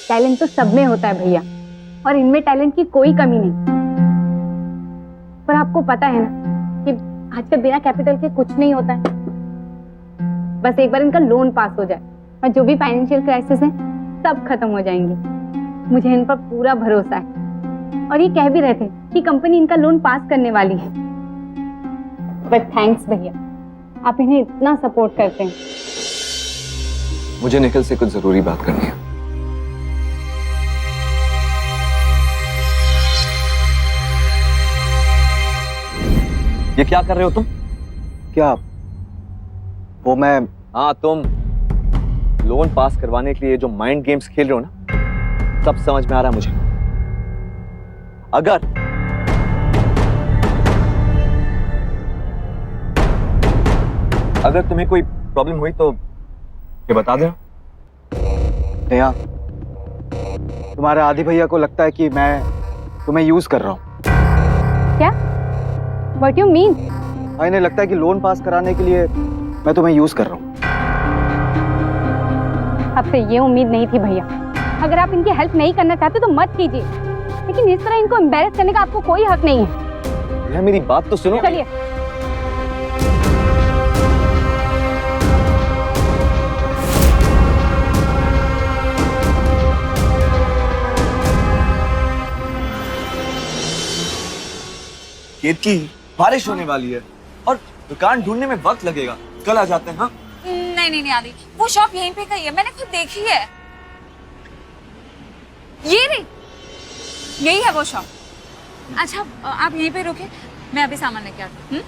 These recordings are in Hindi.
टैलेंट तो सब में होता है भैया, और इनमें टैलेंट की कोई कमी नहीं। पर आपको पता है ना कि आजकल बिना कैपिटल के कुछ नहीं होता है। बस एक बार इनका लोन पास हो जाए और जो भी फाइनेंशियल क्राइसिस है सब खत्म हो जाएंगे। मुझे इन पर पूरा भरोसा है, और ये कह भी रहे थे कि कंपनी इनका लोन पास करने वाली है। बट थैंक्स भैया, आप इन्हें इतना सपोर्ट करते हैं। मुझे निखिल से कुछ जरूरी बात करनी है। ये क्या कर रहे हो तुम? क्या? वो मैं... हाँ तुम लोन पास करवाने के लिए जो माइंड गेम्स खेल रहे हो ना, सब समझ में आ रहा है मुझे। अगर तुम्हें कोई प्रॉब्लम हुई तो ये बता देना। नेहा, तुम्हारे आदि भैया को लगता है कि मैं तुम्हें यूज कर रहा हूँ। क्या? What you mean? हाँ, इन्हें लगता है कि लोन पास कराने के लिए मैं तुम्हें यूज कर रहा हूँ। आपसे ये उम्मीद नहीं थी भैया। अगर आप इनकी हेल्प नहीं करना चाहते तो मत कीजिए, लेकिन इस तरह इनको एम्बैरेस करने का आपको कोई हक नहीं है। नेहा मेरी बात तो सुनो। चलिए। केतकी, बारिश होने वाली है और दुकान ढूंढने में वक्त लगेगा। कल आ जाते हैं। हाँ नहीं आदि, वो शॉप यहीं पे गई है, मैंने खुद देखी है। ये नहीं, यही है वो शॉप। अच्छा आप यहीं पे रुके, मैं अभी सामान लेके आती हूँ।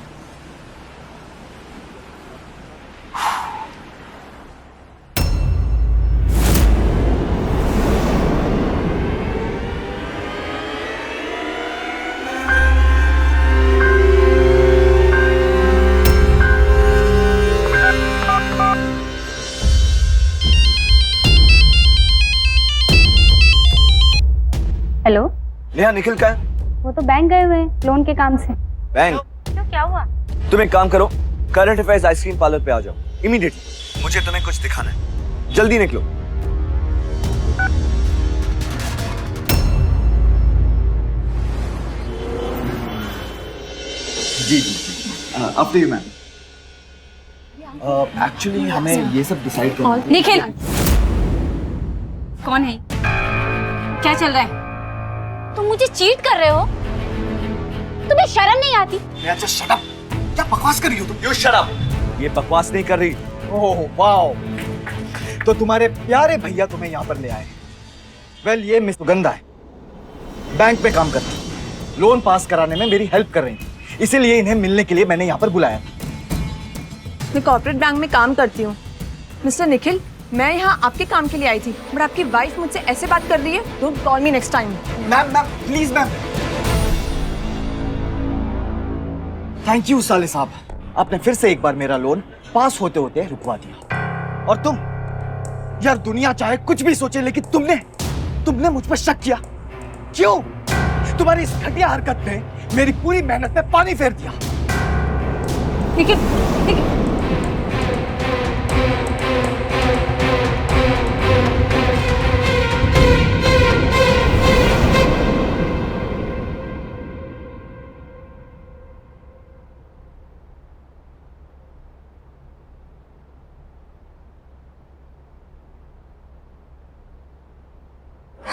हेलो। नेहा, निखिल का है? वो तो बैंक गए हुए हैं लोन के काम से। बैंक? क्यों, क्या हुआ? तुम एक काम करो, करंट अफेयर्स आइसक्रीम पार्लर पे आ जाओ इमीडिएटली। मुझे तुम्हें कुछ दिखाना है, जल्दी निकलो। जी, आफ्टर यू मैम। एक्चुअली हमें ये सब डिसाइड करना है। निखिल, कौन है? क्या चल रहा है? तुम मुझे चीट कर रहे हो? तुम्हें शर्म नहीं आती? अच्छा शट अप। क्या बकवास कर रही हो तुम? You shut up. ये बकवास नहीं कर रही। ओह वाओ, तो तुम्हारे प्यारे भैया तुम्हें यहाँ पर ले आए। वेल, ये मिस सुगंधा है, बैंक में काम करती है, लोन पास कराने में मेरी हेल्प कर रही थी, इसीलिए इन्हें मिलने के लिए मैंने यहाँ पर बुलाया। मैं कॉर्पोरेट बैंक में काम करती हूँ। मिस्टर निखिल, मैं यहाँ आपके काम के लिए आई थी, बट आपकी वाइफ मुझसे ऐसे बात कर रही है। Don't call me next time. Ma'am please ma'am. Thank you साले साहब, आपने फिर से एक बार मेरा लोन पास होते होते रुकवा दिया। और तुम यार, दुनिया चाहे कुछ भी सोचे, लेकिन तुमने मुझ पर शक किया। क्यों? तुम्हारी इस घटिया हरकत ने मेरी पूरी मेहनत में पानी फेर दिया। Nikhil,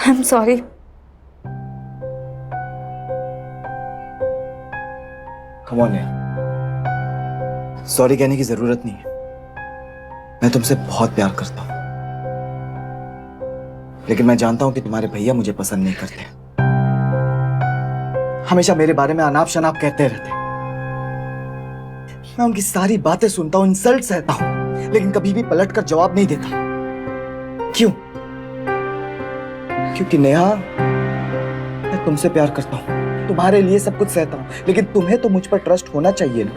I'm sorry. Come on यार, सॉरी कहने की जरूरत नहीं है। मैं तुमसे बहुत प्यार करता हूं, लेकिन मैं जानता हूं कि तुम्हारे भैया मुझे पसंद नहीं करते। हमेशा मेरे बारे में अनाप शनाप कहते रहते। मैं उनकी सारी बातें सुनता हूं, इंसल्ट सहता हूं, लेकिन कभी भी पलट कर जवाब नहीं देता। क्यों? क्योंकि नेहा, मैं तुमसे प्यार करता हूं, तुम्हारे लिए सब कुछ सहता हूं, लेकिन तुम्हें तो मुझ पर ट्रस्ट होना चाहिए ना।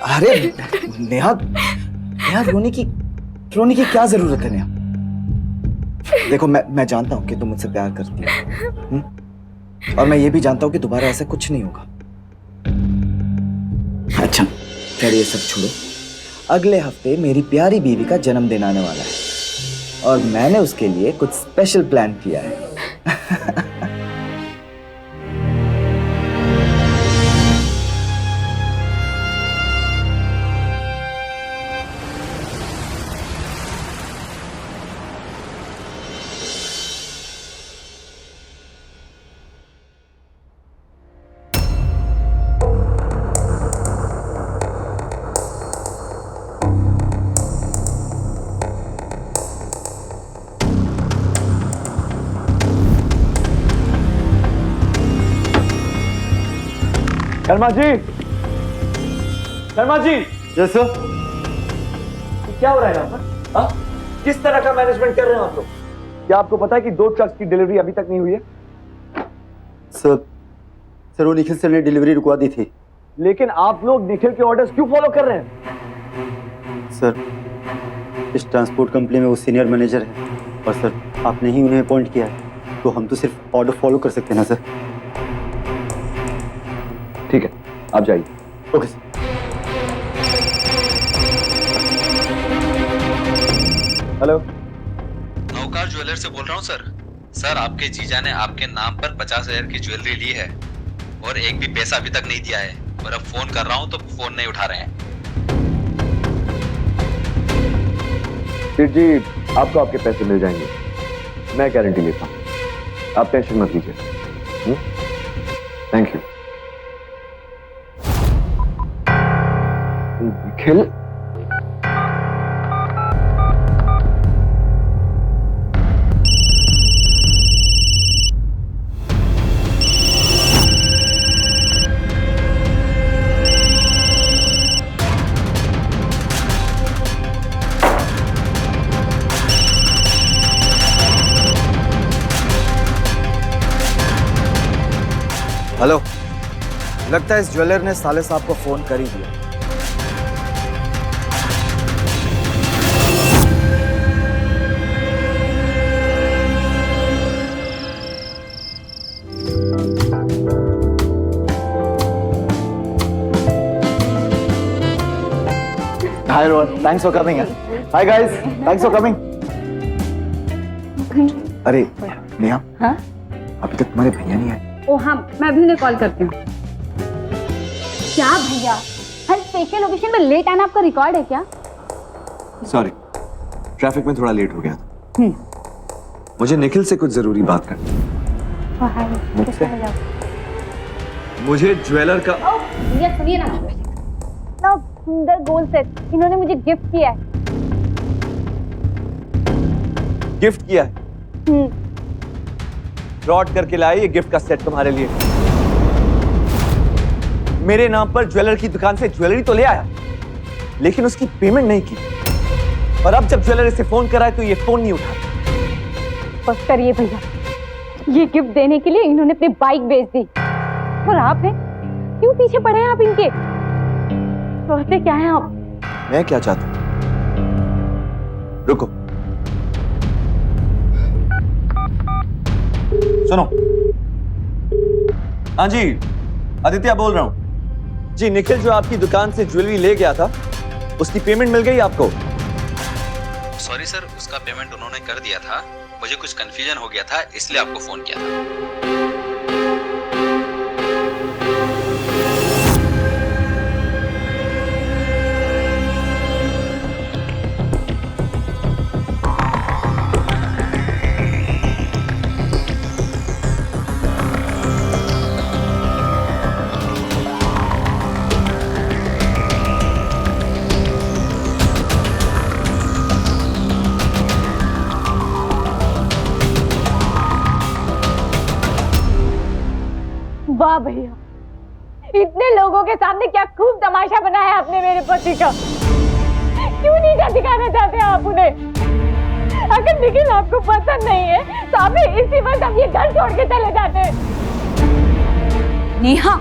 अरे नेहा, रोने की क्या जरूरत है नेहा? देखो, मैं जानता हूं कि तुम मुझसे प्यार करती हो, और मैं ये भी जानता हूं कि दोबारा ऐसा कुछ नहीं होगा। खैर ये सब छोड़ो, अगले हफ्ते मेरी प्यारी बीवी का जन्मदिन आने वाला है और मैंने उसके लिए कुछ स्पेशल प्लान किया है। Sharma ji, Sharma ji, yes sir. क्या हो रहा है यहाँ पर? हाँ? किस तरह का मैनेजमेंट कर रहे हैं आप लोग? क्या आपको पता है कि 2 ट्रक्स की डिलीवरी अभी तक नहीं हुई है? सर वो निखिल सर ने डिलीवरी रुकवा दी थी। लेकिन आप लोग निखिल के ऑर्डर्स क्यों फॉलो कर रहे हैं? सर इस ट्रांसपोर्ट कंपनी में वो सीनियर मैनेजर है और सर आपने ही उन्हें अपॉइंट किया है, तो हम तो सिर्फ ऑर्डर फॉलो कर सकते हैं ना सर। ठीक है, आप जाइए। Okay sir. हेलो, नौकार ज्वेलर से बोल रहा हूँ सर। सर आपके जीजा ने आपके नाम पर 50,000 की ज्वेलरी ली है और एक भी पैसा अभी तक नहीं दिया है, और अब फोन कर रहा हूँ तो फोन नहीं उठा रहे हैं। सेठ जी, आपको आपके पैसे मिल जाएंगे, मैं गारंटी लेता हूँ, आप टेंशन मत लीजिए। Thank you. निखिल, हेलो, लगता है इस ज्वेलर ने साले साहब को फोन कर ही दिया। Hi everyone, thanks for coming. Hi guys, thanks for coming. अरे नेहा, हाँ? अभी तक तुम्हारे भैया नहीं आए। ओ हाँ, मैं अभी उन्हें कॉल करती हूँ। क्या भैया, हर स्पेशल ओकेजन में लेट आना आपका रिकॉर्ड है क्या? सॉरी, ट्रैफिक में थोड़ा लेट हो गया था। मुझे निखिल से कुछ जरूरी बात करनी है। मुझसे? मुझे ज्वेलर का भैया सुनिए ना, इतना सुंदर गोल्ड सेट इन्होंने मुझे गिफ्ट किया है। गिफ्ट किया है? फ्रॉड करके लाए ये गिफ्ट का सेट तुम्हारे लिए। मेरे नाम पर ज्वेलर की दुकान से ज्वेलरी तो ले आया, लेकिन उसकी पेमेंट नहीं की, और अब जब ज्वेलर इसे फोन करा तो ये फोन नहीं उठा। बस करिए भैया, ये गिफ्ट देने के लिए इन्होंने अपनी बाइक बेच दी, और आप हैं, क्यों पीछे पड़े हैं आप इनके? सोचते क्या है आप? मैं क्या चाहता हूं? रुको, सुनो। हाँ जी, आदित्य बोल रहा हूं जी। निखिल जो आपकी दुकान से ज्वेलरी ले गया था, उसकी पेमेंट मिल गई आपको? सॉरी सर, उसका पेमेंट उन्होंने कर दिया था, मुझे कुछ कंफ्यूजन हो गया था इसलिए आपको फोन किया था। वाह भैया, इतने लोगों के सामने क्या खूब तमाशा बनाया आपने मेरे पति का। क्यों नहीं जा दिखाना चाहते आप उन्हें? अगर निखिल आपको पसंद नहीं है तो आप इसी वक्त आप ये घर छोड़ के चले जाते। नेहा,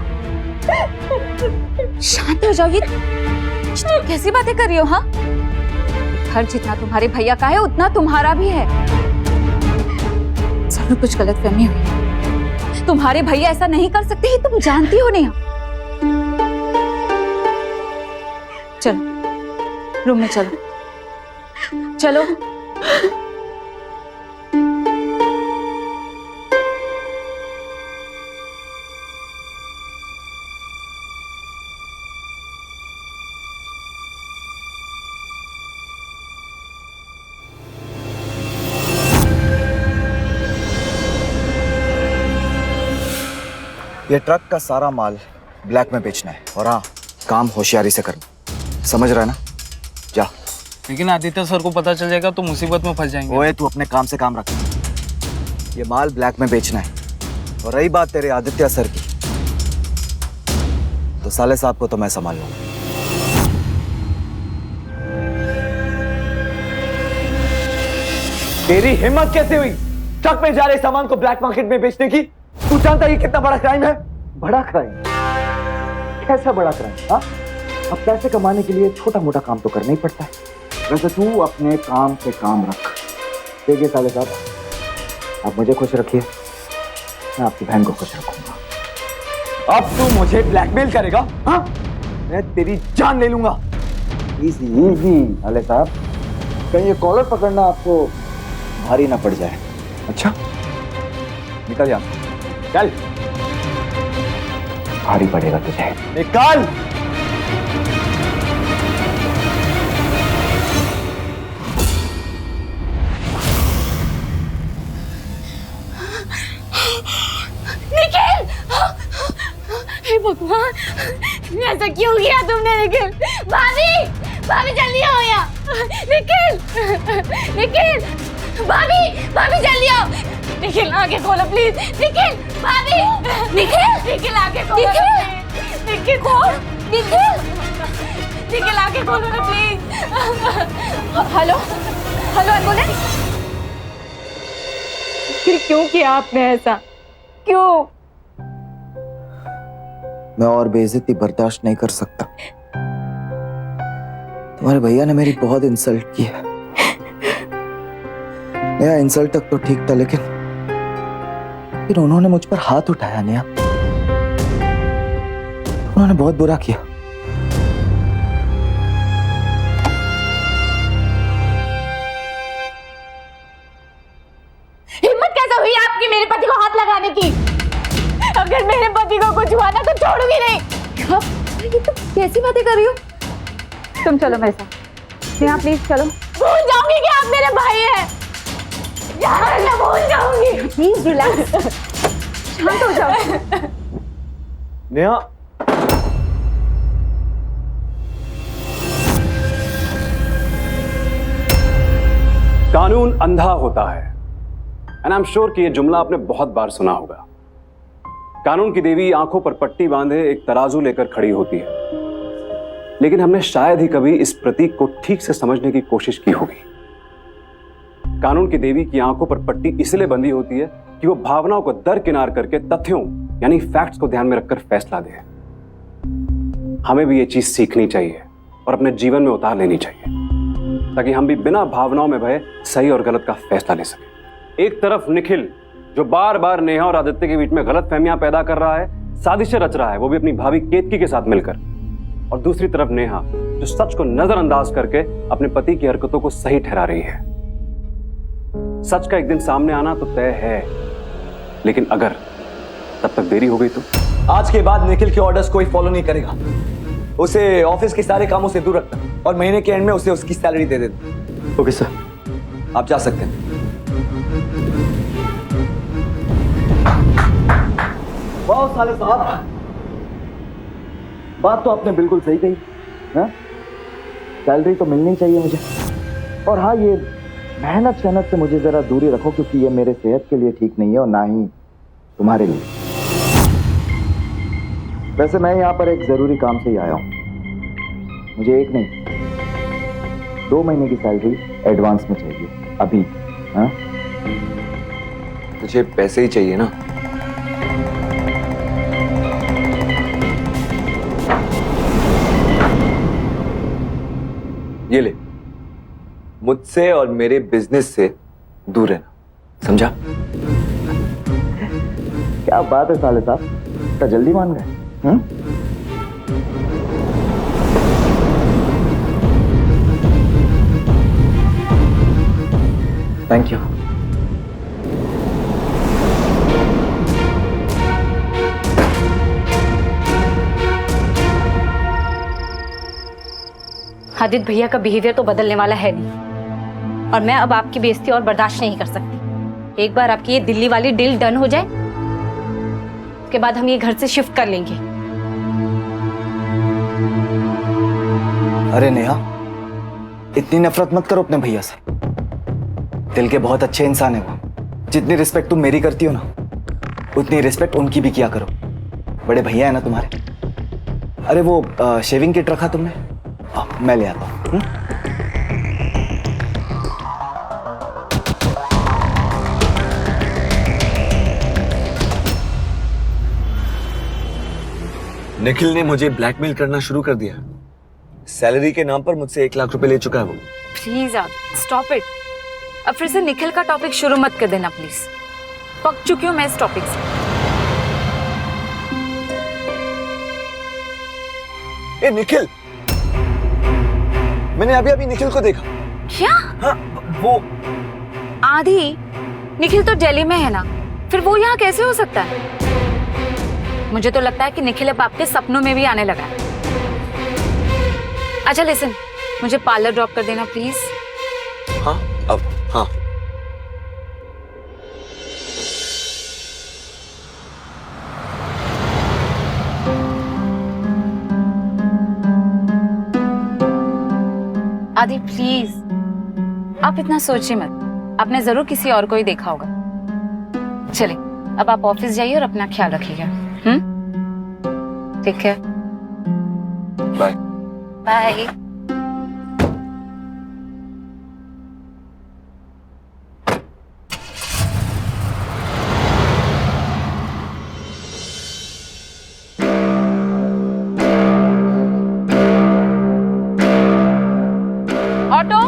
शांत हो जाओ। ये तुम कैसी बातें कर रही हो? हाँ, घर जितना तुम्हारे भैया का है उतना तुम्हारा भी है। सब कुछ गलतफहमी हुई। तुम्हारे भैया ऐसा नहीं कर सकते, ही तुम जानती हो नेहा। रूम में चलो। चलो। ये ट्रक का सारा माल ब्लैक में बेचना है, और हाँ, काम होशियारी से करना, समझ रहा है ना? जा। लेकिन आदित्य सर को पता चल जाएगा तो मुसीबत में फंस जाएंगे। ओए, तू अपने काम से काम रख। ये माल ब्लैक में बेचना है। और रही बात तेरे आदित्य सर की, तो साले साहब को तो मैं संभाल लूंगा। तेरी हिम्मत कैसे हुई ट्रक में जा रहे सामान को ब्लैक मार्केट में बेचने की? तू जानता है ये कितना बड़ा क्राइम है? बड़ा क्राइम? कैसा बड़ा क्राइम? हाँ, अब पैसे कमाने के लिए छोटा मोटा काम तो करना ही पड़ता है। वैसे तू अपने काम से काम रख। देखिए साले साहब, आप मुझे खुश रखिए, मैं आपकी बहन को खुश रखूंगा। अब तू मुझे ब्लैकमेल करेगा? हाँ, मैं तेरी जान ले लूंगा। इजी इजी साले साहब, कहीं ये कॉलर पकड़ना आपको भारी ना पड़ जाए। अच्छा, निकल जा। चल। भारी पड़ेगा तुझे। निकाल। निखिल! हे भगवान, ऐसा क्यों किया तुमने निखिल? भाभी! भाभी जल्दी आओ यहाँ! निखिल! निखिल! भाभी! भाभी जल्दी आओ! निखिल आगे खोलो प्लीज! निखिल! भाभी! निखिल! निखिल आगे खोलो! निखिल! निखिल खोल! निखिल! निखिल आगे खोलो ना प्लीज! Hello, hello ambulance. फिर क्यों किया आपने ऐसा? क्यों? मैं और बेइज्जती बर्दाश्त नहीं कर सकता। तुम्हारे भैया ने मेरी बहुत इंसल्ट की है। नया इंसल्ट तक तो ठीक था, लेकिन फिर उन्होंने मुझ पर हाथ उठाया। नया, उन्होंने बहुत बुरा किया। हिम्मत कैसे हुई आपकी मेरे पति को हाथ लगाने की? अगर मेरे पति को कुछ हुआ ना तो छोड़ूंगी नहीं। ये तुम कैसी बातें कर रही हो? तुम चलो मेरे साथ। नेहा प्लीज चलो। भूल जाऊंगी कि आप मेरे भाई हैं। यार मैं भूल जाऊंगी। प्लीज रिलैक्स, शांत हो जाओ। नेहा, कानून अंधा होता है, एंड आई एम श्योर कि यह जुमला आपने बहुत बार सुना होगा। कानून की देवी आंखों पर पट्टी बांधे एक तराजू लेकर खड़ी होती है, लेकिन हमने शायद ही कभी इस प्रतीक को ठीक से समझने की कोशिश की होगी। कानून की देवी की आंखों पर पट्टी इसलिए बंधी होती है कि वो भावनाओं को दरकिनार करके तथ्यों यानी फैक्ट्स को ध्यान में रखकर फैसला दे। हमें भी ये चीज सीखनी चाहिए और अपने जीवन में उतार लेनी चाहिए, ताकि हम भी बिना भावनाओं में भय सही और गलत का फैसला ले सकें। एक तरफ निखिल जो बार बार नेहा और आदित्य के बीच में गलत फहमियां पैदा कर रहा है, साजिशें रच रहा है, वो भी अपनी भाभी केतकी के साथ मिलकर, और दूसरी तरफ नेहा जो सच को नजरअंदाज करके अपने पति की हरकतों को सही ठहरा रही है। सच का एक दिन सामने आना तो तय है, लेकिन अगर तब तक देरी हो गई तो? आज के बाद निखिल के ऑर्डर्स कोई फॉलो नहीं करेगा। उसे ऑफिस के सारे कामों से दूर रखना और महीने के एंड में उसे उसकी सैलरी दे देना। ओके सर, आप जा सकते हैं। वाह साले साहब, बात तो आपने बिल्कुल सही कही। हाँ, सैलरी तो मिलनी चाहिए मुझे, और हाँ, ये मेहनत शहनत से मुझे जरा दूरी रखो, क्योंकि ये मेरे सेहत के लिए ठीक नहीं है और ना ही तुम्हारे लिए। वैसे मैं यहाँ पर एक जरूरी काम से ही आया हूँ। मुझे एक नहीं 2 महीने की सैलरी एडवांस में चाहिए अभी। हाँ, तुझे पैसे ही चाहिए ना? ये ले, मुझसे और मेरे बिजनेस से दूर रहना, समझा? क्या बात है साले साहब, इतना जल्दी मान गए? Thank you. आदित्य भैया का बिहेवियर तो बदलने वाला है नहीं, और मैं अब आपकी बेइज्जती और बर्दाश्त नहीं कर सकती। एक बार आपकी ये दिल्ली वाली डील डन हो जाए, उसके बाद हम ये घर से शिफ्ट कर लेंगे। अरे नेहा, इतनी नफरत मत करो अपने भैया से। दिल के बहुत अच्छे इंसान है वो। जितनी रिस्पेक्ट तुम मेरी करती हो ना, उतनी रिस्पेक्ट उनकी भी किया करो। बड़े भैया है ना तुम्हारे। अरे वो शेविंग किट रखा तुमने? मैं ले आता हूँ। निखिल ने मुझे ब्लैकमेल करना शुरू कर दिया। सैलरी के नाम पर मुझसे 1 लाख रुपए ले चुका है वो। प्लीज आप स्टॉप इट। अब फिर से निखिल का टॉपिक शुरू मत कर देना प्लीज। पक चुकी हूँ मैं इस टॉपिक से। ए निखिल, मैंने अभी अभी निखिल को देखा। क्या? हाँ, वो आदि, निखिल तो दिल्ली में है ना, फिर वो यहाँ कैसे हो सकता है? मुझे तो लगता है कि निखिल अब आपके सपनों में भी आने लगा है। अच्छा लिसन, मुझे पार्लर ड्रॉप कर देना प्लीज। हाँ, अब हाँ। आदि प्लीज, आप इतना सोचिए मत। आपने जरूर किसी और को ही देखा होगा। चलिए, अब आप ऑफिस जाइए और अपना ख्याल रखिएगा। ठीक है, बाय बाय। ऑटो,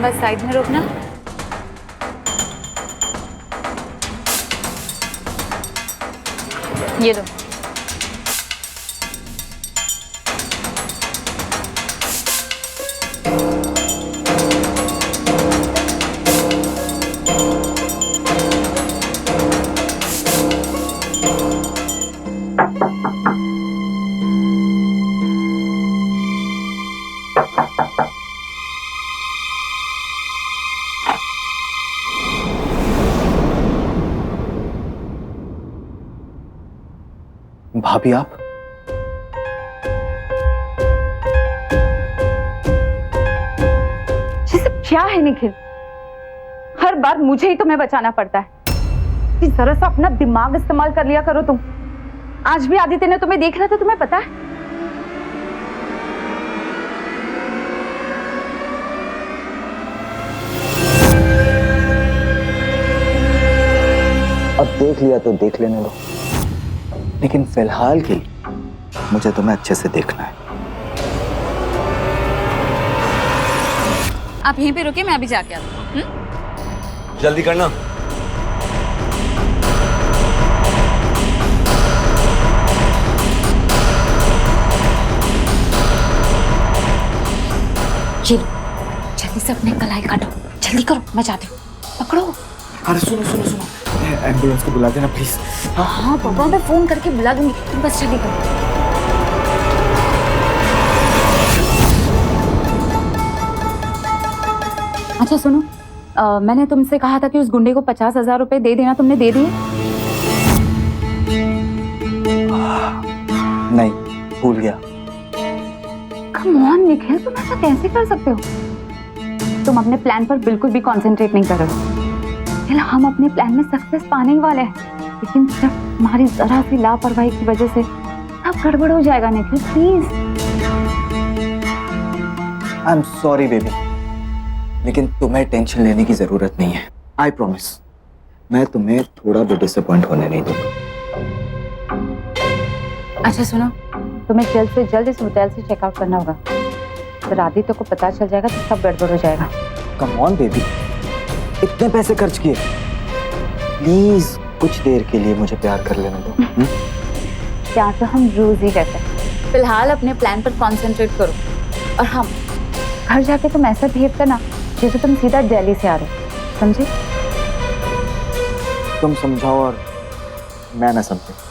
बस साइड में रोकना। ये लो। भाभी आप? ये सब क्या है निखिल? हर बार मुझे ही तुम्हें बचाना पड़ता है। कि जरा सा अपना दिमाग इस्तेमाल कर लिया करो तुम। आज भी आदित्य ने तुम्हें देख रहा था, तुम्हें पता है? अब देख लिया तो देख लेने दो, लेकिन फिलहाल के लिए मुझे तुम्हें अच्छे से देखना है। आप यहीं पे रुकिए, मैं अभी जाके आती हूँ। जल्दी करना। चलो, जल्दी से अपने कलाई काटो। जल्दी करो, मैं जाती हूँ। पकड़ो। अरे सुनो सुनो सुनो, एम्बुलेंस को बुला देना प्लीज। हाँ पापा, मैं फोन करके बुला दूंगी, तुम बस जल्दी करो। अच्छा सुनो, मैंने तुमसे कहा था कि उस गुंडे को 50,000 रुपए दे देना, तुमने दे दिए? नहीं, भूल गया। कम ऑन निखिल, तुम ऐसा कैसे कर सकते हो? तुम अपने प्लान पर बिल्कुल भी कंसंट्रेट नहीं कर रहे हो। हम अपने प्लान में सक्सेस पाने ही वाले हैं, लेकिन सिर्फ तुम्हारी जरा सी लापरवाही की वजह से सब गड़बड़ हो जाएगा Nikhil, please. I am sorry baby, लेकिन तुम्हें टेंशन लेने की जरूरत नहीं है। आई प्रॉमिस, मैं तुम्हें थोड़ा भी डिसअपॉइंट होने नहीं दूंगा। अच्छा सुनो, तुम्हें जल्द से जल्द इस होटल से चेकआउट करना होगा। अगर आदित्य को पता चल जाएगा तो सब गड़बड़ हो जाएगा। कम ऑन बेबी, इतने पैसे खर्च किए, प्लीज कुछ देर के लिए मुझे प्यार कर लेने दो। क्या तो हम रोज ही कहते हैं। फिलहाल अपने प्लान पर कंसंट्रेट करो, और हम घर जाके तुम ऐसा बिहेव करना जैसे तुम सीधा दिल्ली से आ रहे हो, समझे? तुम समझाओ और मैं ना समझू।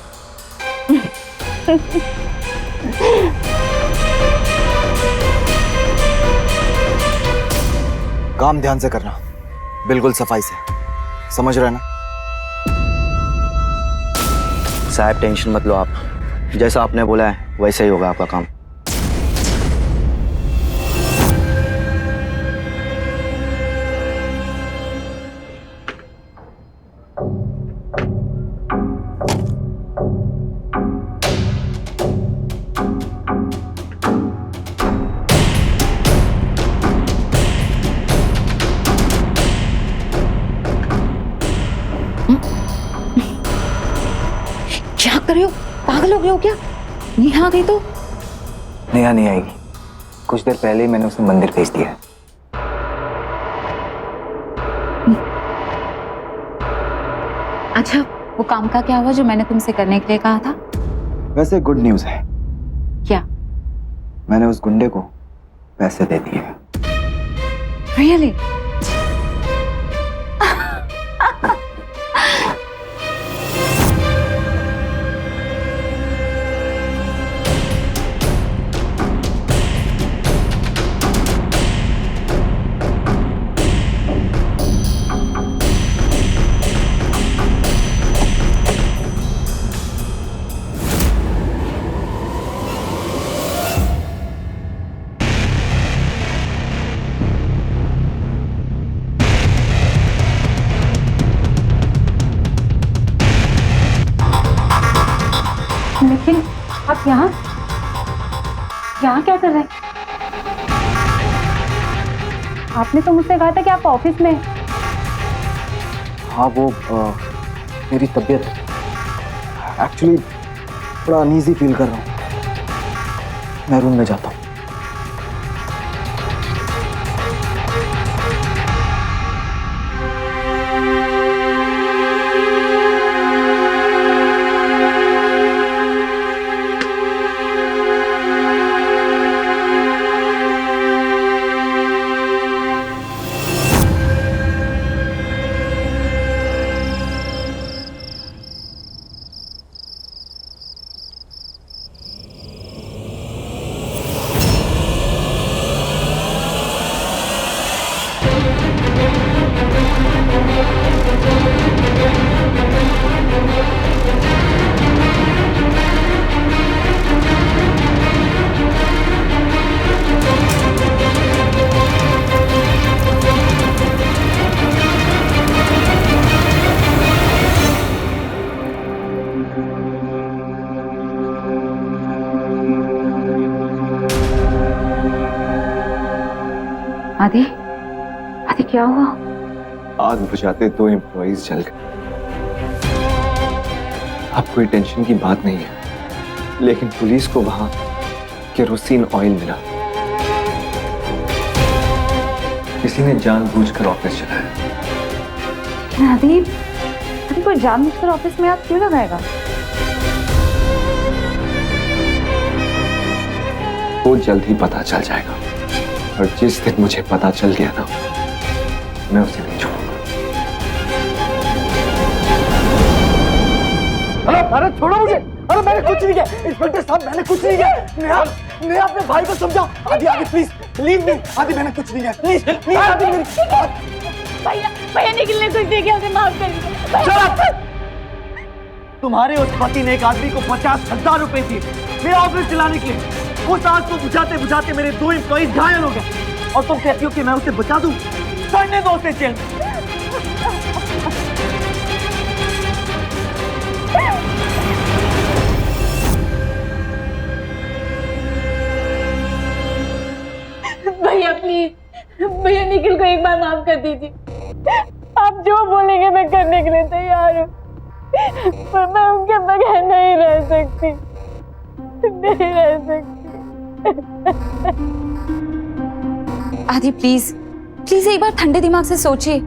काम ध्यान से करना, बिल्कुल सफाई से, समझ रहे ना? साहब टेंशन मत लो आप, जैसा आपने बोला है वैसा ही होगा आपका काम। क्या कर रहे हो? पागल हो गए हो क्या? नेहा आ गई तो? नेहा नहीं आएगी, कुछ देर पहले ही मैंने उसे मंदिर भेज दिया है। अच्छा, वो काम का क्या हुआ जो मैंने तुमसे करने के लिए कहा था? वैसे गुड न्यूज है, क्या? मैंने उस गुंडे को पैसे दे दिए। रियली? लेकिन आप यहाँ क्या कर रहे हैं? आपने तो मुझसे कहा था कि आप ऑफिस में। हाँ वो मेरी तबीयत एक्चुअली थोड़ा अनईजी फील कर रहा हूँ, मैं रूम में जाता हूँ। आदि क्या हुआ? आग बुझाते 2 एम्प्लॉइज जल गए। अब कोई टेंशन की बात नहीं है, लेकिन पुलिस को वहां केरोसिन ऑयल मिला। किसी ने जानबूझकर ऑफिस चलाया। आदि कोई जानबूझकर ऑफिस में आग क्यों लगाएगा? वो जल्द ही पता चल जाएगा, और जिस दिन मुझे पता चल गया ना, मैं उसे नहीं छोड़ूंगा। अरे छोड़ो मुझे! अरे मैंने कुछ नहीं किया इंस्पेक्टर साहब, मैंने कुछ नहीं किया। नेहा अपने भाई को समझाओ। आदि प्लीज लीव मी। आदि मैंने कुछ नहीं किया, प्लीज प्लीज आदि मेरी। भैया निकलने कुछ नहीं किया, उसे माफ कर दीजिए। तुम्हारे उस पति ने एक आदमी को 50,000 रुपए दिए मेरा ऑफिस चलाने के लिए। उस आग को बुझाते बुझाते मेरे 2 एम्प्लॉइज घायल हो गए, और तुम कहती हो कि मैं उसे बचा दूं? सड़ने दो उसे जेल में। भैया प्लीज, भैया निखिल को एक बार माफ कर दीजिए। आप जो बोलेंगे मैं करने के लिए तैयार हूँ, पर मैं उनके बगैर नहीं रह सकती। नहीं रह सकती। आदि प्लीज प्लीज एक बार ठंडे दिमाग से सोचिए।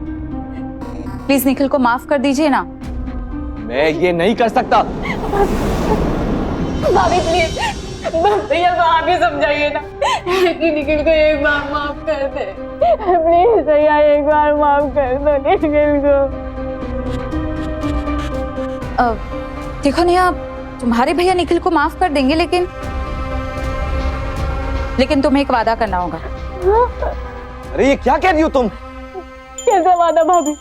प्लीज निखिल को माफ कर दीजिए ना। मैं ये नहीं कर सकता। भाभी प्लीज, भैया को आप ही समझाइए ना कि निखिल को एक बार माफ कर दे। प्लीज भैया एक बार माफ कर दो निखिल को। देखो नेहा, तुम्हारे भैया निखिल को माफ कर देंगे, लेकिन तुम्हें एक वादा करना होगा। अरे ये क्या कह रही हो तुम? कैसा वादा भाभी?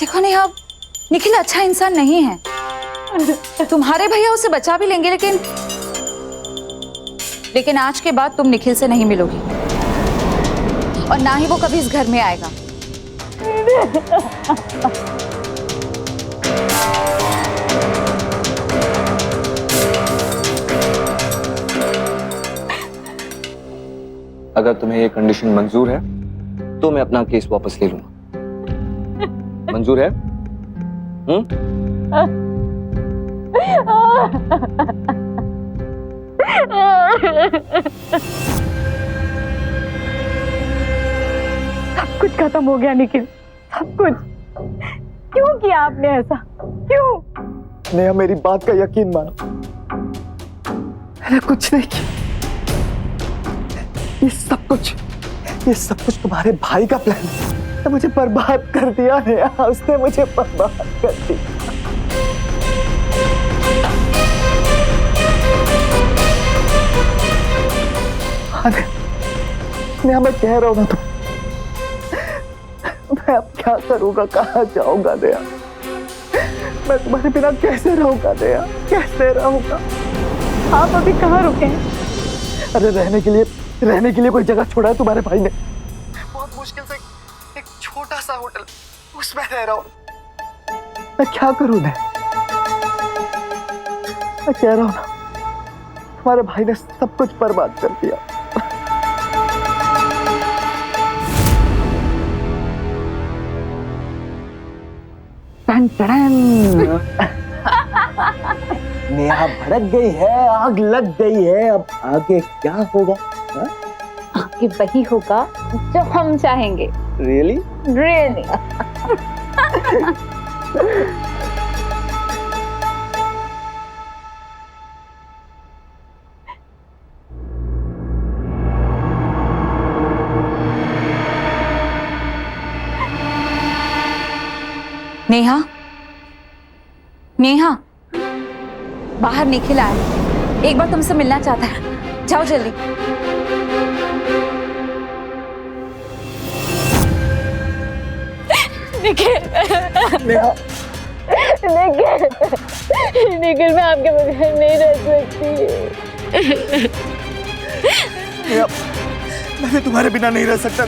देखो नेहा, निखिल अच्छा इंसान नहीं है। तुम्हारे भैया उसे बचा भी लेंगे, लेकिन आज के बाद तुम निखिल से नहीं मिलोगी और ना ही वो कभी इस घर में आएगा। अगर तुम्हें ये कंडीशन मंजूर है तो मैं अपना केस वापस ले लूंगा। मंजूर है? सब कुछ खत्म हो गया निखिल, सब कुछ। क्यों किया आपने ऐसा? क्यों? नेहा मेरी बात का यकीन मानो, मैंने कुछ नहीं किया। ये सब कुछ तुम्हारे भाई का प्लान है। मुझे बर्बाद कर दिया नेहा, उसने मुझे बर्बाद कर दिया। अरे नेहा, मैं कह रहा हूं ना तुम, मैं अब क्या करूंगा, कहाँ जाऊंगा नेहा? मैं तुम्हारे बिना कैसे रहूंगा नेहा, कैसे रहूंगा? आप अभी कहाँ रुके हैं? अरे रहने के लिए कोई जगह छोड़ा है तुम्हारे भाई ने। बहुत मुश्किल से एक छोटा सा होटल, उसमें रह रहा हूं। मैं क्या करूं? मैं कह रहा हूं ना, तुम्हारे भाई ने सब कुछ बर्बाद कर दिया। नेहा भड़क गई है, आग लग गई है। अब आगे क्या होगा? आगे वही होगा जो हम चाहेंगे। रियली? रियली। नेहा, नेहा, बाहर निखिल आया, एक बार तुमसे मिलना चाहता है। जाओ जल्दी। निखिल मैं आपके बगैर नहीं रह सकती। मैंने तुम्हारे बिना नहीं रह सकता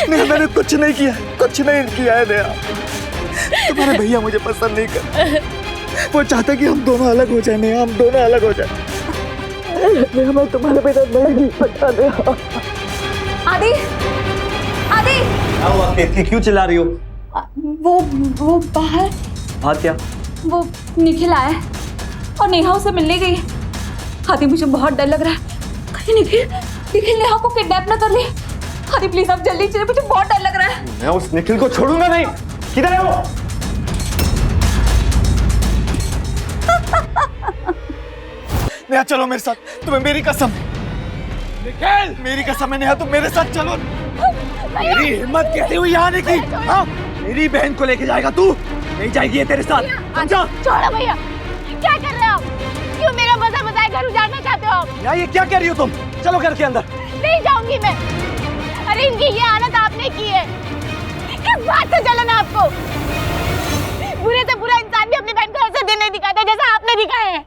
नेहा। मैंने कुछ नहीं किया है नेहा। तुम्हारे भैया मुझे पसंद नहीं करते, वो चाहते कि हम दोनों अलग हो जाए नेहा, हम दोनों अलग हो जाए। नेहा मैं तुम्हारे बिना नहीं जी सकता नेहा। आदि, आदि, क्या हुआ? क्यों चिल्ला रही हो? वो बाहर। बात क्या? वो निखिल आया है और नेहा उसे मिलने गई है। आदि मुझे बहुत डर लग रहा है, कहीं निखिल नेहा को किडनैप न कर ले। आदि प्लीज आप जल्दी चलिए, मुझे बहुत डर लग रहा है। मैं उस निखिल को छोड़ूंगा नहीं। किधर है वो? नेहा चलो मेरे साथ, तुम्हें मेरी कसम। निखिल मेरी कसम है नेहा, तुम मेरे साथ चलो। मेरी हिम्मत कैसे हुई यहाँ आने की? हाँ? मेरी बहन को लेके जाएगा तू? नहीं जाएगी ये तेरे साथ, समझा? छोड़ो भैया, क्या कर रहे हो आप? क्यों मेरा मजा बताए घर उजाड़ना चाहते हो आप? यहाँ ये क्या कह रही हो तुम? चलो घर के अंदर। नहीं जाऊंगी मैं। अरे इनकी ये हालत आपने की है, किस बात से जलन आपको? बुरे से बुरा इंसान भी अपनी बहन को ऐसा दिन नहीं दिखाता जैसा आपने दिखाया है।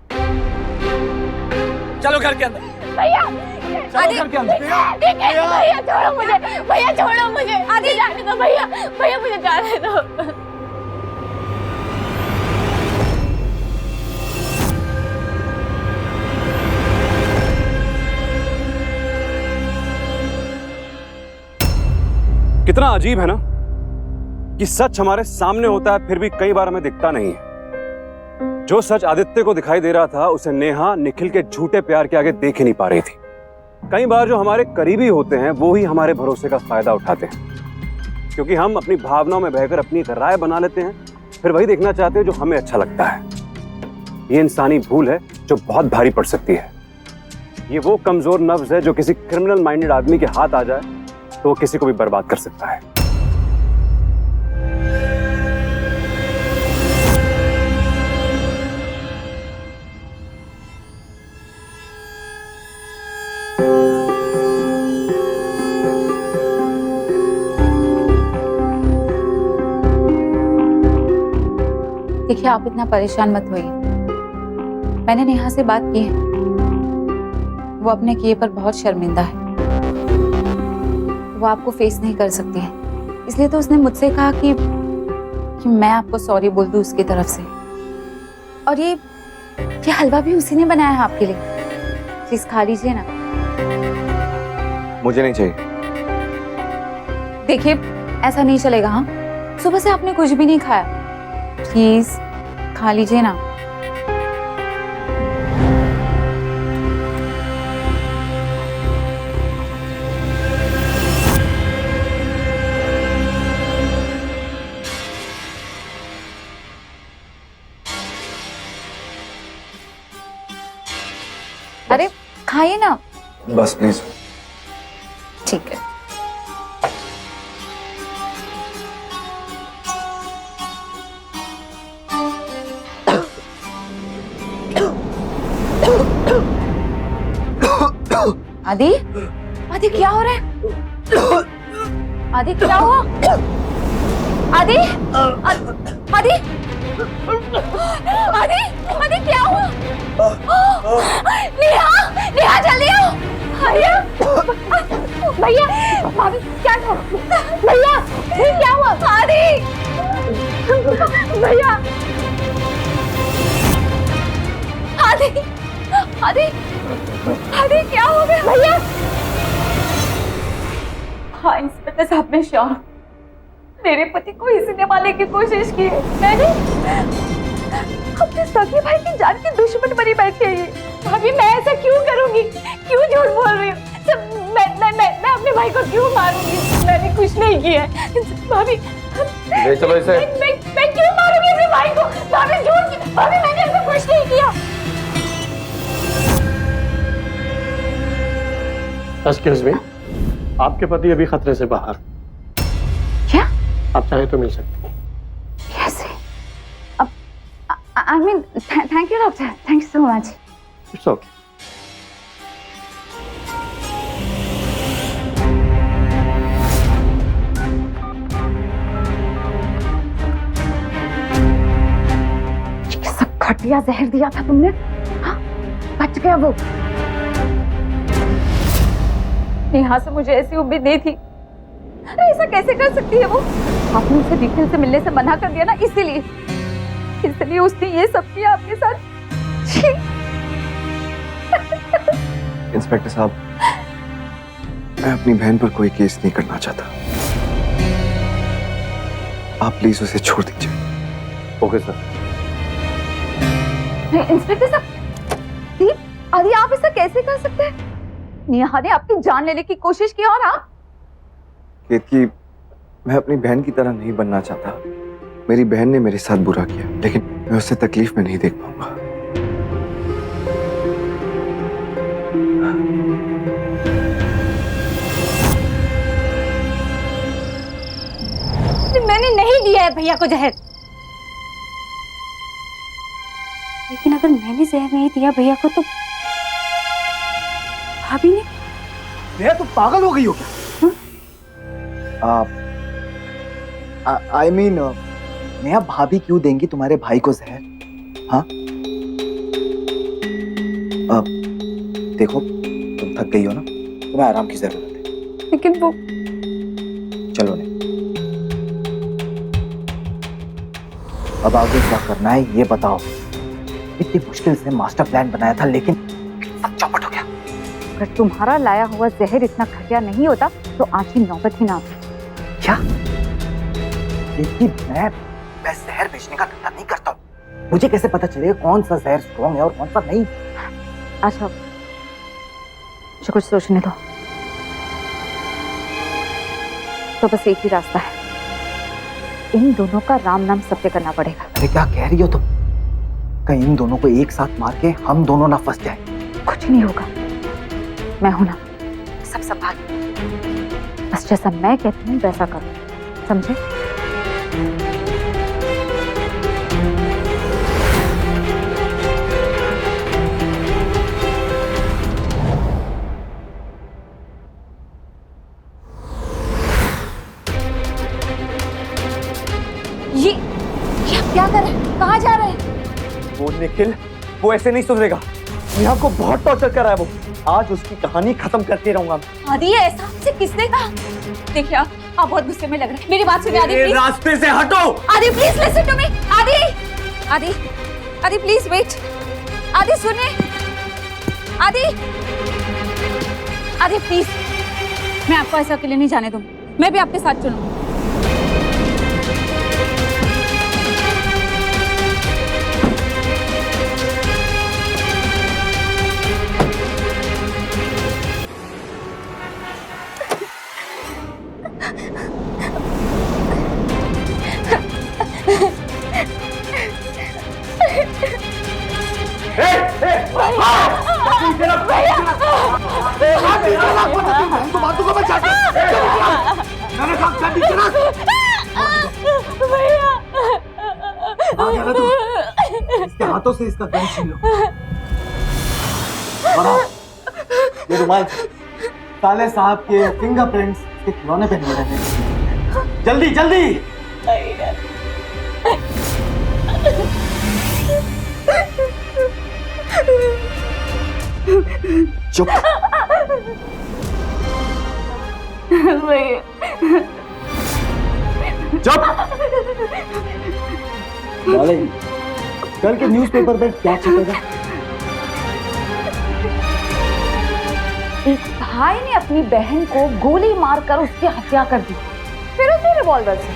चलो घर के अंदर। भैया चलो घर के अंदर। भैया छोड़ो मुझे, भैया छोड़ो मुझे। आगे जाने दो भैया, भैया मुझे जाने दो। कितना अजीब है ना कि सच हमारे सामने होता है फिर भी कई बार हमें दिखता नहीं है। जो सच आदित्य को दिखाई दे रहा था उसे नेहा निखिल के झूठे प्यार के आगे देख ही नहीं पा रही थी। कई बार जो हमारे करीबी होते हैं वो ही हमारे भरोसे का फायदा उठाते हैं, क्योंकि हम अपनी भावनाओं में बहकर अपनी एक राय बना लेते हैं, फिर वही देखना चाहते हैं जो हमें अच्छा लगता है। ये इंसानी भूल है जो बहुत भारी पड़ सकती है। ये वो कमजोर नब्ज है जो किसी क्रिमिनल माइंडेड आदमी के हाथ आ जाए तो वो किसी को भी बर्बाद कर सकता है। देखिए, आप इतना परेशान मत होइए। मैंने नेहा से बात की है, वो अपने किए पर बहुत शर्मिंदा है। वो आपको फेस नहीं कर सकती है, इसलिए तो उसने मुझसे कहा कि मैं आपको सॉरी बोल दूं उसकी तरफ से। और ये हलवा भी उसी ने बनाया है आपके लिए। प्लीज खा लीजिए ना। मुझे नहीं चाहिए। देखिए, ऐसा नहीं चलेगा। हाँ, सुबह से आपने कुछ भी नहीं खाया। प्लीज खा लीजिए ना। अरे खाइए ना। बस प्लीज। ठीक है। आदि, आदि क्या हो रहा है? आदि क्या हुआ? आदि, आदि, आदि, आदि क्या हुआ? नेहा, नेहा जल्दी आओ। भैया, भैया, भाभी क्या था? भैया, ये क्या हुआ? आदि, भैया, आदि, आदि, आदि क्या हो गया? भैया, हाँ इंस्पेक्टर साहब, मैं श्योर मेरे पति को इसीने मारने की कोशिश की है। मैंने अपने सगे भाई की जान की दुश्मन बनी बैठी है ये। भाभी, मैं ऐसा क्यों करूंगी? क्यों झूठ बोल रही हूँ? मैं अपने भाई को क्यों मारूंगी? मैंने कुछ नहीं किया है। भाभी, ले चलो इसे। मैं क्यों मारूंगी अपने भाई को? भाभी झूठ, भाभी मैंने ऐसा कुछ नहीं किया। एक्सक्यूज मी, आपके पति अभी खतरे से बाहर। क्या? आप चाहे तो मिल सकते हैं। कैसे? I mean, thank you, doctor. Thank you so much. It's okay. ये सब घटिया जहर दिया था तुमने? हाँ? बच गया वो। नेहा से मुझे ऐसी उम्मीद नहीं थी। अरे ऐसा कैसे कर सकती है वो? आपने उसे निखिल से मिलने से मना कर दिया ना, इसलिए उसने ये सब किया आपके साथ। इंस्पेक्टर साहब, मैं अपनी बहन पर कोई केस नहीं करना चाहता। आप प्लीज उसे छोड़ दीजिए। Okay sir. नहीं इंस्पेक्टर साहब, दीप, आदि आप ऐसा कैसे कर सकते हैं? नेहा ने आपकी जान लेने की कोशिश की और आप? केतकी, मैं अपनी बहन की तरह नहीं बनना चाहता। मेरी बहन ने मेरे साथ बुरा किया, लेकिन मैं उसे तकलीफ में नहीं देख पाऊंगा। मैंने नहीं दिया है भैया को जहर। लेकिन अगर मैंने जहर नहीं दिया भैया को तो भाभी ने। नेहा, तुम पागल हो गई हो क्या? आई मीन, नेहा भाभी क्यों देंगी तुम्हारे भाई को जहर? हाँ, देखो तुम थक गई हो ना, तुम्हें आराम की जरूरत है। लेकिन वो चलो नहीं, अब आगे क्या करना है ये बताओ। इतनी मुश्किल से मास्टर प्लान बनाया था, लेकिन सब चौपट हो गया। अगर तुम्हारा लाया हुआ जहर इतना घटिया नहीं होता तो आज की नौबत ही ना आती। क्या? लेकिन मैं जहर बेचने का धंधा नहीं करता हूँ। मुझे कैसे पता चलेगा कौन सा जहर स्ट्रॉन्ग है और कौन सा नहीं? अच्छा मुझे कुछ सोचने दो। तो बस एक ही रास्ता है, इन दोनों का राम नाम सत्य करना पड़ेगा। अरे क्या कह रही हो तुम? कहीं इन दोनों को एक साथ मार के हम दोनों ना फंस जाए। कुछ नहीं होगा, मैं हूं ना, सब संभाल। बस जैसा मैं कहती हूँ वैसा करो, समझे? ये आप क्या कर रहे हैं? कहाँ जा रहे हैं? वो निखिल, वो ऐसे नहीं सुधरेगा। नेहा को बहुत टॉर्चर कर रहा है वो। आज उसकी कहानी खत्म करके रहूंगा। आदि, ये ऐसा आपसे किसने कहा? देखिए आप बहुत गुस्से में लग रहे हैं। मेरी बात सुनिए आदि, प्लीज। रास्ते से हटो। आदि प्लीज लिसन टू मी। आदि आदि आदि प्लीज वेट। आदि सुनिए। आदि आदि प्लीज, मैं आपको ऐसा अकेले नहीं जाने दूंगी, मैं भी आपके साथ चलूंगी। इसके हाथों से इसका गन छीन लो। ये रुमाल साले साहब के फिंगरप्रिंट्स के खिलौने पे मिले हैं। जल्दी जल्दी। चुप। चुप। कल के न्यूज़पेपर पे क्या छपेगा? एक भाई ने अपनी बहन को गोली मारकर उसकी हत्या कर दी, फिर उसी रिवॉल्वर से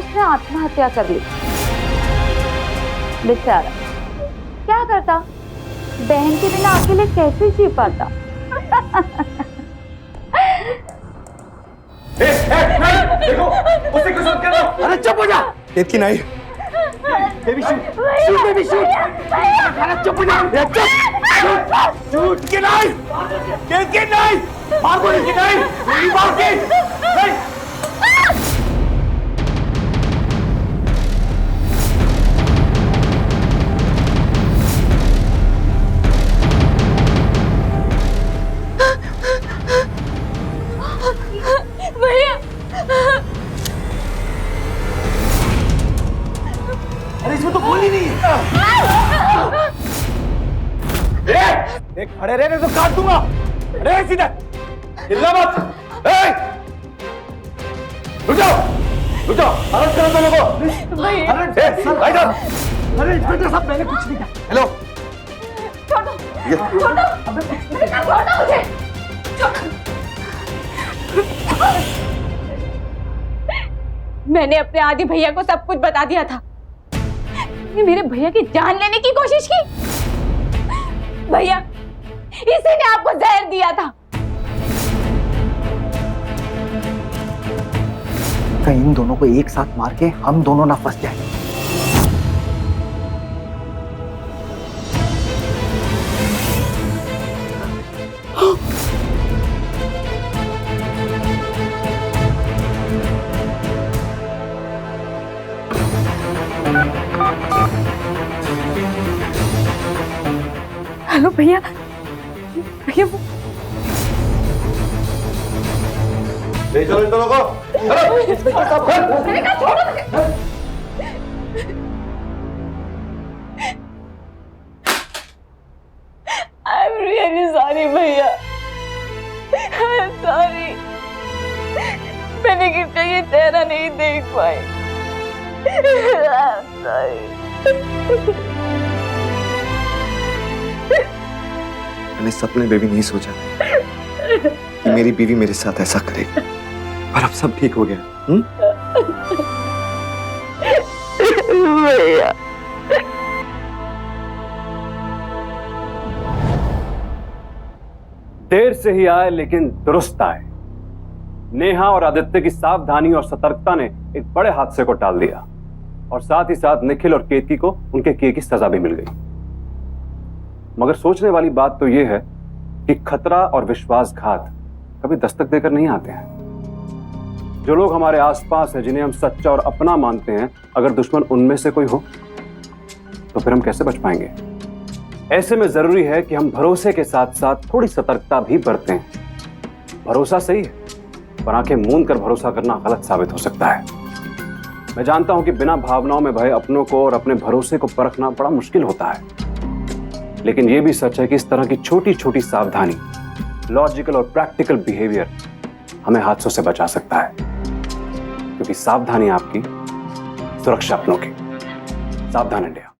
उसने आत्महत्या कर ली। बेचारा क्या करता, बहन के बिना अकेले कैसे जी पाता? देखो, उसे कुछ मत करो। अरे चुप हो जा। इतनी नहीं। Baby shoot, shoot baby shoot. अरे चुप हो जा। चुप। शूट के नहीं, के नहीं, मार गोली के नहीं, गोली मार के नहीं। भैया, अरे इसमें तो गोली नहीं है। देख खड़े रहने तो काट दूंगा। अरे सीधा हिलना मत। रुक जाओ, रुक जाओ। अरेस्ट करो दोनों को। अरे इंस्पेक्टर साहब, मैंने कुछ नहीं कहा। हेलो, मैंने अपने आदि भैया को सब कुछ बता दिया था। ये मेरे भैया की जान लेने की कोशिश की। भैया, इसी ने आपको जहर दिया था। कहीं इन दोनों को एक साथ मार के हम दोनों ना फंस जाए। हेलो भैया, भैया वो ले चलो इन दोनों को। हेलो, इंस्पेक्टर साहब, मैंने कहा छोड़ो मुझे। I'm really sorry भैया, I'm sorry। मैंने गिफ्ट का ये चेहरा नहीं देख पाई। I'm sorry। मैंने सपने में भी नहीं सोचा कि मेरी बीवी मेरे साथ ऐसा करेगी, पर अब सब ठीक हो गया। भैया देर से ही आए लेकिन दुरुस्त आए। नेहा और आदित्य की सावधानी और सतर्कता ने एक बड़े हादसे को टाल दिया और साथ ही साथ निखिल और केतकी को उनके किए की सजा भी मिल गई। मगर सोचने वाली बात तो यह है कि खतरा और विश्वासघात कभी दस्तक देकर नहीं आते हैं। जो लोग हमारे आसपास हैं, जिन्हें हम सच्चा और अपना मानते हैं, अगर दुश्मन उनमें से कोई हो तो फिर हम कैसे बच पाएंगे? ऐसे में जरूरी है कि हम भरोसे के साथ साथ थोड़ी सतर्कता भी बरतें। भरोसा सही है, पर आंखें मूंद कर भरोसा करना गलत साबित हो सकता है। मैं जानता हूं कि बिना भावनाओं में भय अपनों को और अपने भरोसे को परखना बड़ा मुश्किल होता है, लेकिन यह भी सच है कि इस तरह की छोटी छोटी सावधानी, लॉजिकल और प्रैक्टिकल बिहेवियर हमें हादसों से बचा सकता है, क्योंकि सावधानी आपकी, सुरक्षा अपनों की। सावधान इंडिया।